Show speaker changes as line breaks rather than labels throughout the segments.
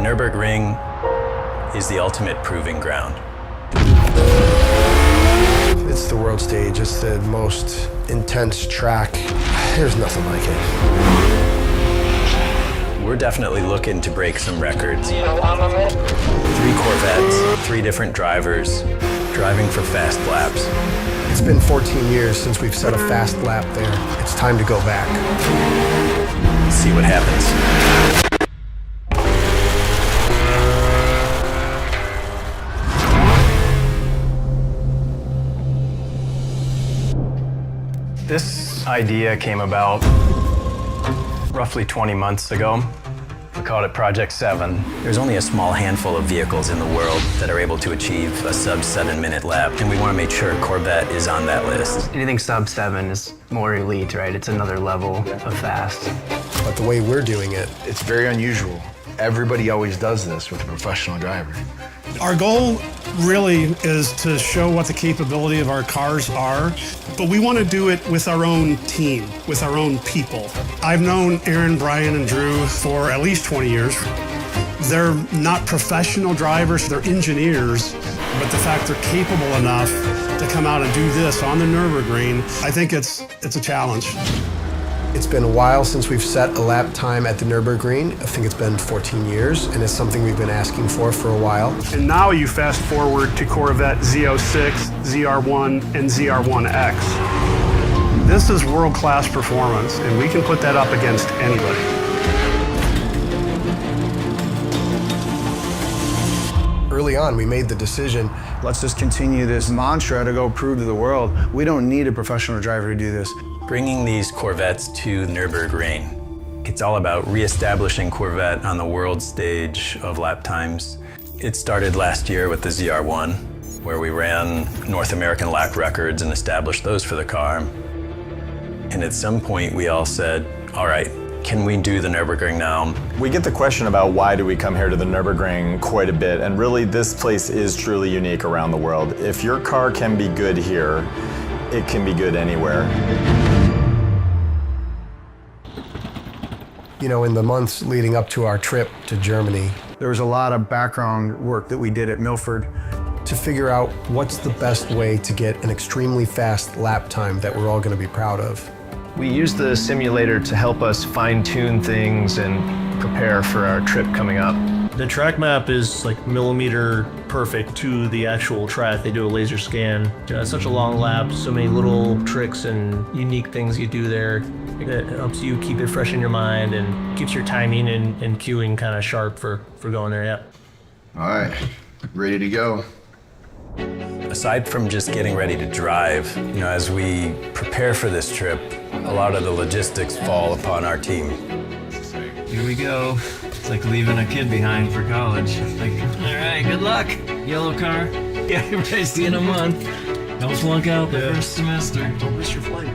Nürburgring is the ultimate proving ground.
It's the world stage. It's the most intense track. There's nothing like it.
We're definitely looking to break some records. 3 Corvettes, 3 different drivers, driving for fast laps.
It's been 14 years since we've set a fast lap there. It's time to go back.
See what happens. This idea came about roughly 20 months ago. We called it Project 7. There's only a small handful of vehicles in the world that are able to achieve a sub 7-minute lap, and we want to make sure Corvette is on that list.
Anything sub 7 is more elite, right? It's another level of fast.
But the way we're doing it,
it's very unusual. Everybody always does this with a professional driver.
Our goal really is to show what the capability of our cars are, but we want to do it with our own team, with our own people. I've known Aaron, Brian, and Drew for at least 20 years. They're not professional drivers, they're engineers, but the fact they're capable enough to come out and do this on the Nürburgring, I think it's a challenge.
it's been a while since we've set a lap time at the Nürburgring. I think it's been 14 years, and it's something we've been asking for a while.
And now you fast forward to Corvette Z06, ZR1, and ZR1X. This is world-class performance, and we can put that up against anybody.
Early on, we made the decision,
let's just continue this mantra to go prove to the world, we don't need a professional driver to do this.
Bringing these Corvettes to Nürburgring, it's all about reestablishing Corvette on the world stage of lap times. It started last year with the ZR1, where we ran North American lap records and established those for the car. And at some point, we all said, all right, can we do the Nürburgring now?
We get the question about why do we come here to the Nürburgring quite a bit, and really this place is truly unique around the world. If your car can be good here, it can be good anywhere.
you know, in the months leading up to our trip to Germany,
there was a lot of background work that we did at Milford
to figure out what's the best way to get an extremely fast lap time that we're all going to be proud of.
We used the simulator to help us fine-tune things and prepare for our trip coming up.
The track map is like millimeter perfect to the actual track. They do a laser scan. It's such a long lap, so many little tricks and unique things you do there. It helps you keep it fresh in your mind and keeps your timing and cueing kind of sharp for going there, yeah.
All right, ready to go.
Aside from just getting ready to drive, you know, as we prepare for this trip, a lot of the logistics fall upon our team.
Here we go. It's like leaving a kid behind for college. Like, all right, good luck. Yellow car. Yeah, everybody's seeing a month. Don't flunk out the first semester. Don't miss your flight.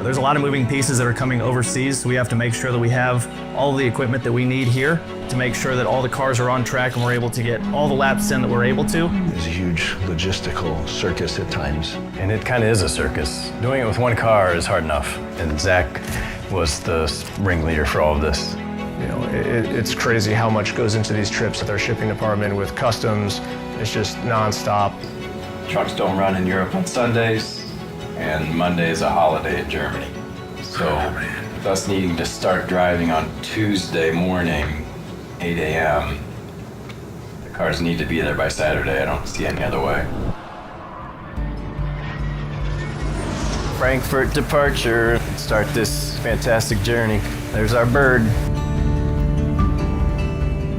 There's a lot of moving pieces that are coming overseas, so we have to make sure that we have all the equipment that we need here to make sure that all the cars are on track and we're able to get all the laps in that we're able to.
It's a huge logistical circus at times.
And it kind of is a circus. Doing it with one car is hard enough. And Zach was the ringleader for all of this.
You know, it's crazy how much goes into these trips with our shipping department, with customs. It's just nonstop.
Trucks don't run in Europe on Sundays, and Monday is a holiday in Germany. So with us needing to start driving on Tuesday morning, 8 a.m., the cars need to be there by Saturday. I don't see any other way.
Frankfurt departure. Start this fantastic journey. There's our bird.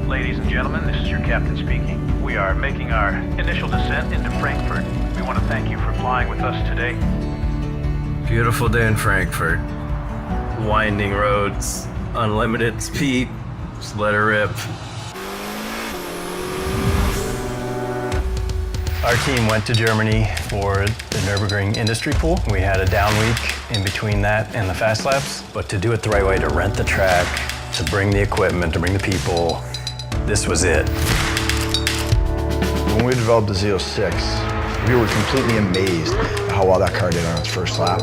Ladies and gentlemen, this is your captain speaking. We are making our initial descent into Frankfurt. We want to thank you for flying with us today.
Beautiful day in Frankfurt. Winding roads, unlimited speed, just let her rip.
Our team went to Germany for the Nürburgring Industry Pool. We had a down week in between that and the fast laps, but to do it the right way, to rent the track, to bring the equipment, to bring the people, this was it.
When we developed the Z06, we were completely amazed at how well that car did on its first lap.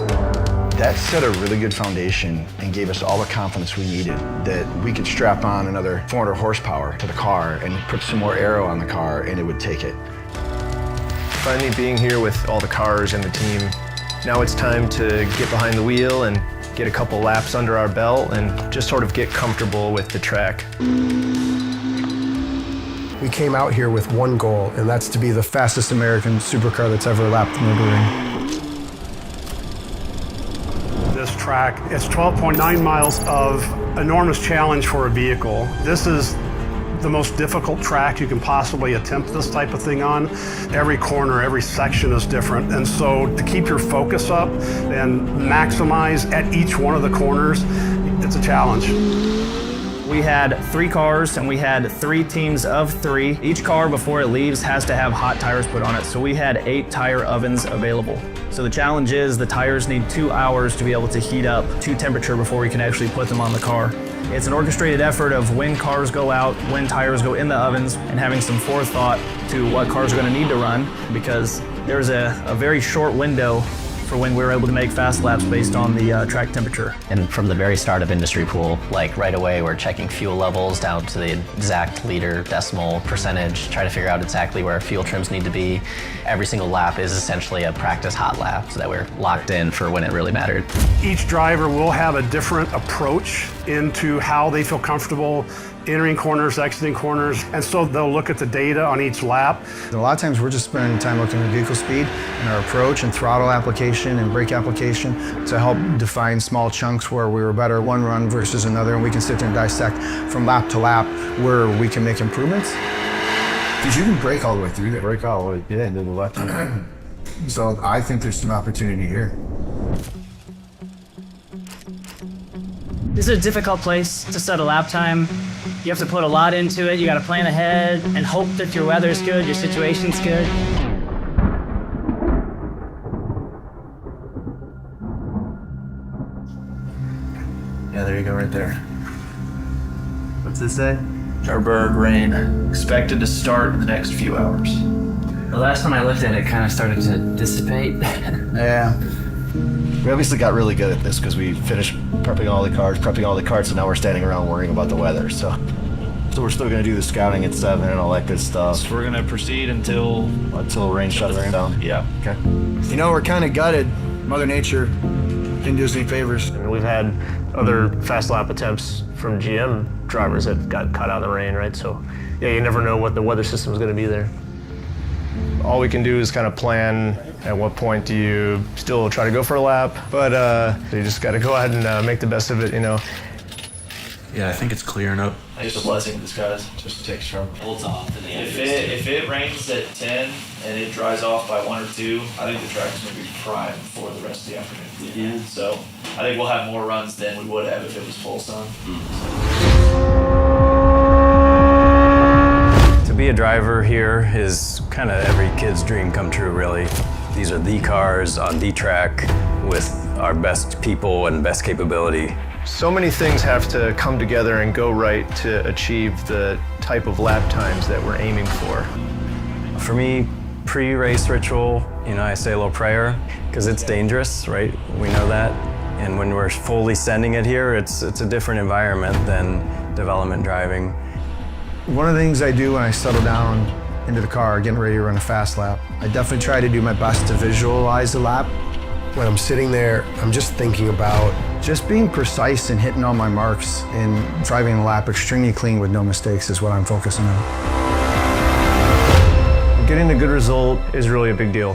That set a really good foundation and gave us all the confidence we needed that we could strap on another 400 horsepower to the car and put some more aero on the car and it would take it.
Finally being here with all the cars and the team, now it's time to get behind the wheel and get a couple laps under our belt and just sort of get comfortable with the track.
We came out here with one goal, and that's to be the
Fastest American supercar that's ever lapped the Nürburgring.
This track, it's 12.9 miles of enormous challenge for a vehicle. This is the most difficult track you can possibly attempt this type of thing on. Every corner, every section is different. And so to keep your focus up and maximize at each one of the corners, it's a challenge.
We had 3 cars and we had 3 teams of 3. Each car before it leaves has to have hot tires put on it. So we had 8 tire ovens available. So the challenge is the tires need 2 hours to be able to heat up to temperature before we can actually put them on the car. It's an orchestrated effort of when cars go out, when tires go in the ovens, and having some forethought to what cars are going to need to run, because there's a very short window for when we were able to make fast laps based on the track temperature.
And from the very start of Industry Pool, like right away, we're checking fuel levels down to the exact liter, decimal, percentage, trying to figure out exactly where fuel trims need to be. Every single lap is essentially a practice hot lap so that we're locked in for when it really mattered.
Each driver will have a different approach into how they feel comfortable entering corners, exiting corners, and so they'll look at the data on each lap.
A lot of times we're just spending time looking at vehicle speed and our approach and throttle application and brake application to help define small chunks where we were better one run versus another, and we can sit there and dissect from lap to lap where we can make improvements.
Because you can brake all the way through there. Brake all the way, yeah, into the left hand. So I think there's some opportunity here.
This is a difficult place to set a lap time. You have to put a lot into it. You got to plan ahead and hope that your weather's good, your situation's good.
Yeah, there you go right there.
What's this say?
Nürburgring expected to start in the next few hours.
The last time I looked at it, kind of started to dissipate.
Yeah. We obviously got really good at this because we finished prepping all the cars, so now we're standing around worrying about the weather. So we're still going to do the scouting at 7 and all that good stuff.
So we're going to proceed until
rain shuts down.
Yeah.
Okay.
You know, we're kind of gutted. Mother Nature didn't do us any favors.
And we've had other fast lap attempts from GM drivers that got caught out in the rain, right? So yeah, you never know what the weather system is going to be there. All we can do is kind of plan at what point do you still try to go for a lap, but you just got to go ahead and make the best of it, you know.
Yeah, I think it's clearing up.
It's a blessing in disguise.
Just takes trouble.
Holds off.
If it rains at 10 and it dries off by 1 or 2, I think the track is going to be prime for the rest of the afternoon.
Yeah.
So I think we'll have more runs than we would have if it was full sun.
To be a driver here is kind of every kid's dream come true, really. These are the cars on the track with our best people and best capability.
So many things have to come together and go right to achieve the type of lap times that we're aiming for.
For me, pre-race ritual, I say a little prayer because it's dangerous, right? We know that. And when we're fully sending it here, it's a different environment than development driving.
One of the things I do when I settle down into the car, getting ready to run a fast lap, I definitely try to do my best to visualize the lap.
When I'm sitting there, I'm just thinking about
just being precise and hitting all my marks and driving the lap extremely clean with no mistakes is what I'm focusing on.
Getting a good result is really a big deal.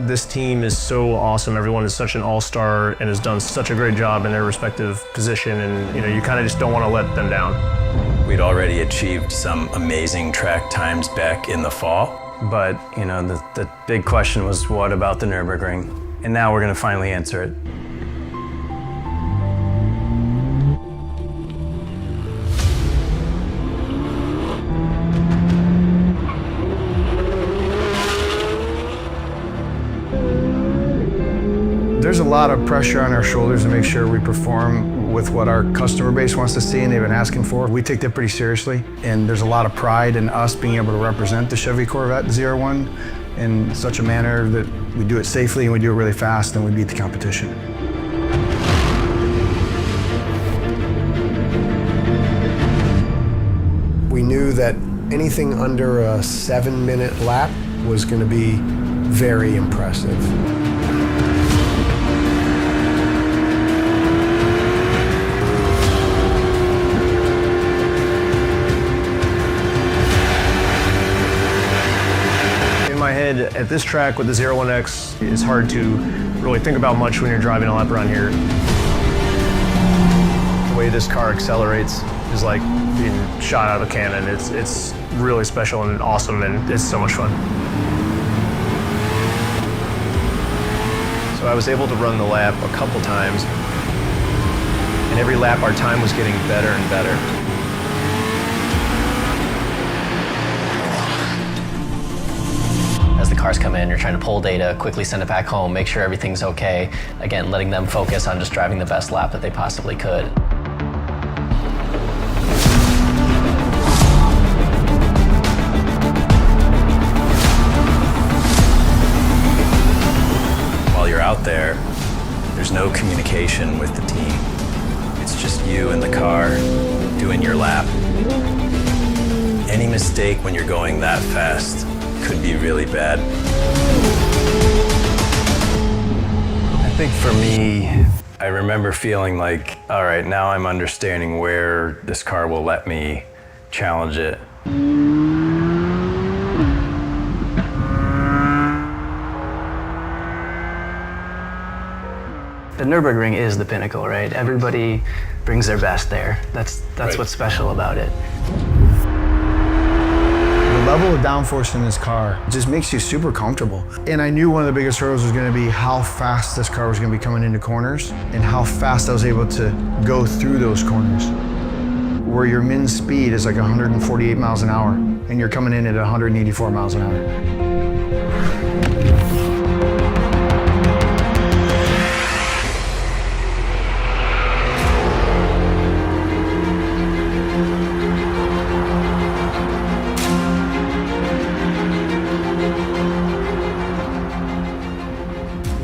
This team is so awesome. Everyone is such an all-star and has done such a great job in their respective position, and you kind of just don't want to let them down.
We'd already achieved some amazing track times back in the fall, but the big question was, what about the Nürburgring? And now we're going to finally answer it.
There's a lot of pressure on our shoulders to make sure we perform with what our customer base wants to see and they've been asking for. We take that pretty seriously, and there's a lot of pride in us being able to represent the Chevy Corvette ZR1 in such a manner that we do it safely and we do it really fast and we beat the competition.
knew that anything under a 7-minute lap was going to be very impressive.
In my head, at this track with the 01X, it's hard to really think about much when you're driving a lap around here. The way this car accelerates is like being shot out of a cannon. It's really special and awesome, and it's so much fun. So I was able to run the lap a couple times, and every lap our time was getting better and better.
As the cars come in, you're trying to pull data, quickly send it back home, make sure everything's okay. Again, letting them focus on just driving the best lap that they possibly could.
While you're out there, there's no communication with the team. It's just you and the car doing your lap. Any mistake when you're going that fast could be really bad. I think for me, I remember feeling like, all right, now I'm understanding where this car will let me challenge it.
The Nürburgring is the pinnacle, right? Everybody brings their best there. That's
Right.
what's special about it.
The level of downforce in this car just makes you super comfortable. And I knew one of the biggest hurdles was going to be how fast this car was going to be coming into corners and how fast I was able to go through those corners. Where your min speed is like 148 miles an hour and you're coming in at 184 miles an hour.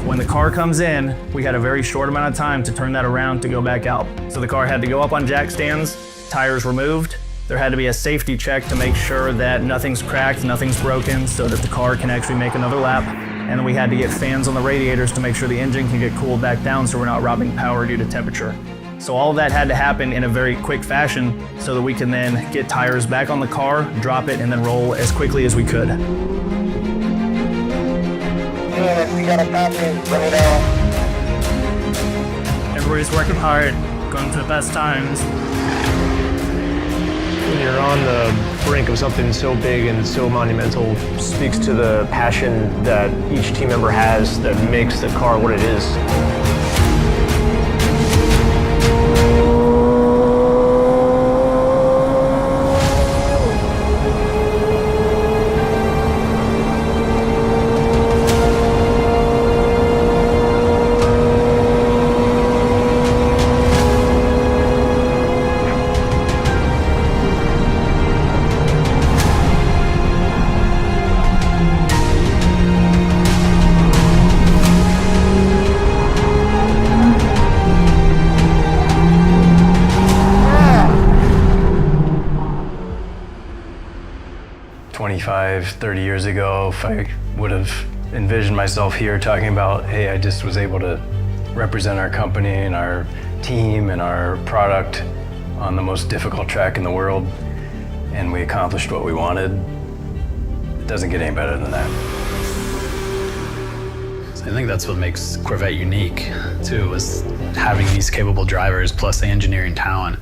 When the car comes in, we had a very short amount of time to turn that around to go back out. So the car had to go up on jack stands, tires removed. There had to be a safety check to make sure that nothing's cracked, nothing's broken, so that the car can actually make another lap. And then we had to get fans on the radiators to make sure the engine can get cooled back down so we're not robbing power due to temperature. So all of that had to happen in a very quick fashion so that we can then get tires back on the car, drop it, and then roll as quickly as we could.
We got a copy. Bring it on.
Everybody's working hard, going for the best times.
When you're on the brink of something so big and so monumental, speaks to the passion that each team member has that makes the car what it is.
"25, 30 years ago, if I would have envisioned myself here talking about, hey, I just was able to represent our company and our team and our product on the most difficult track in the world, and we accomplished what we wanted, it doesn't get any better than that."
I think that's what makes Corvette unique, too, is having these capable drivers plus the engineering talent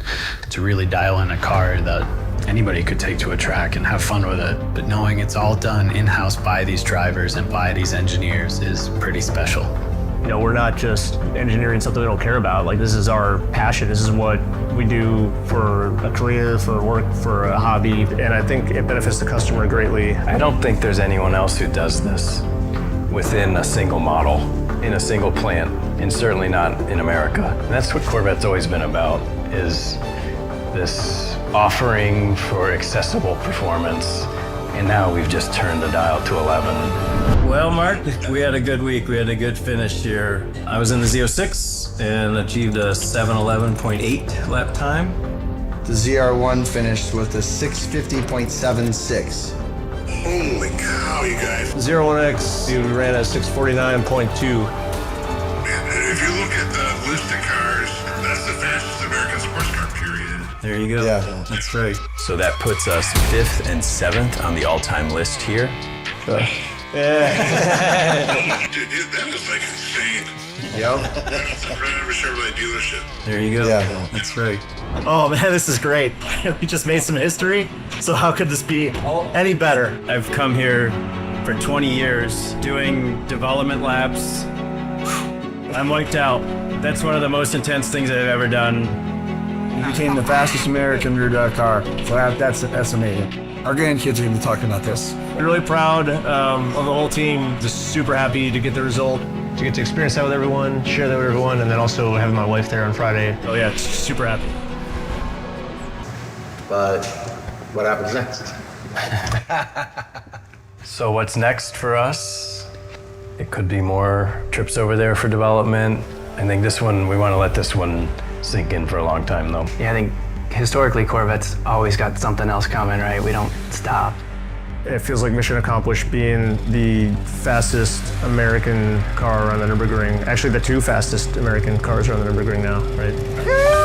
to really dial in a car that anybody could take to a track and have fun with it. But knowing it's all done in-house by these drivers and by these engineers is pretty special.
You know, we're not just engineering something we don't care about. Like, this is our passion. This is what we do for a career, for work, for a hobby, and I think it benefits the customer greatly.
I don't think there's anyone else who does this within a single model, in a single plant, and certainly not in America. And that's what Corvette's always been about, is this offering for accessible performance. And now we've just turned the dial to 11.
Well, Mark, we had a good week. We had a good finish here. I was in the Z06 and achieved a 7:11.8 lap time.
The ZR1 finished with a 650.76.
Holy cow, you guys.
01X, you ran a 649.2.
If you look at the list of cars, that's the fastest American sports car, period.
There you go.
Yeah.
That's right.
So that puts us 5th and 7th on the all-time list here.
Dude, that is like insane.
Yep.
That's the Predator Chevrolet dealership.
There you go.
Yeah.
That's right.
Oh man, this is great. We just made some history. So how could this be any better?
I've come here for 20 years doing development laps. I'm wiped out. That's one of the most intense things I've ever done.
We became the fastest American rear drive car. So that's amazing. Our grandkids are going to be talking about this.
Really proud of the whole team. Just super happy to get the result, to get to experience that with everyone, share that with everyone, and then also having my wife there on Friday. Oh yeah, super happy.
But what happens next?
So what's next for us? It could be more trips over there for development. I think this one, we want to let this one sink in for a long time though.
Yeah, I think historically Corvette's always got something else coming, right? We don't stop.
It feels like mission accomplished being the fastest American car on the Nürburgring. Actually, the 2 fastest American cars are on the Nürburgring now, right?
Yeah.